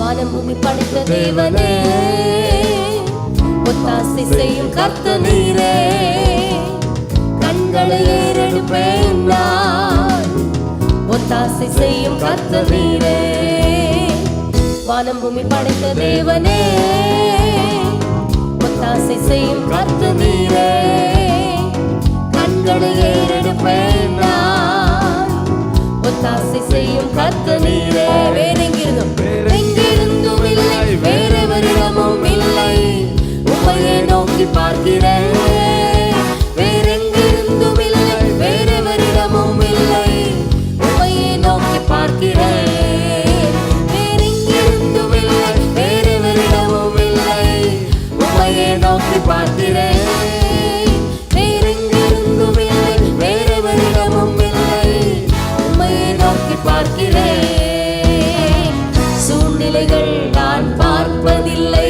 வானம் பூமி படைத்த தேவனே, ஒத்தாசை செய்யும் கர்த்தர் நீரே. கண்களை ஏறெடுப்பேன் நான், ஒத்தாசை செய்யும் கர்த்தர் நீரே. வானம் பூமி படைத்த தேவனே, ஒத்தாசை செய்யும் கர்த்தர் நீரே. கண்களை ஏறெடுப்பேன் நான், ஒத்தாசை செய்யும் கர்த்தர் நீரே. எங்கிருந்தும் இல்லை, வேறெவரிடமும் இல்லை, உம்மையே நோக்கி பார்க்கிறேன். வேறெங்கிருந்தும் இல்லை, வேறெவரிடமும் இல்லை, உம்மையே நோக்கி பார்க்கிறேன். வேறெங்கிருந்தும் இல்லை, வேறெவரிடமும் இல்லை, உம்மையே நோக்கி பார்க்கிறேன். வேறெங்கிருந்தும் இல்லை, வேறெவரிடமும் இல்லை, உம்மையே நோக்கி பார்க்கிறேன். சூழ்நிலைகள் நான் பார்ப்பதில்லை,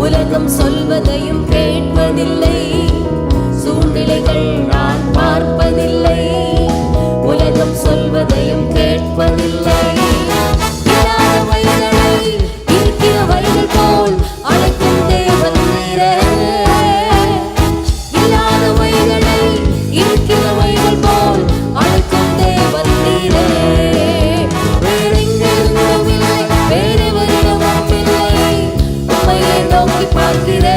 உலகம் சொல்வதையும் கேட்பதில்லை. சூழ்நிலைகள் நான் பார்ப்பதில்லை, உலகம் சொல்வதையும் கேட்பதில்லை. இல்லாதவைகளை இருக்கிறவைகள் போல் அழைக்கும் தேவன் நீரே. இல்லாதவைகளை இருக்கிறவைகள் போல் அழைக்கும் தேவன் நீரே. வேறெங்கிருந்தும் இல்லை, வேறெவரிடமும் இல்லை, உம்மையே நோக்கி பார்க்கிறேன்.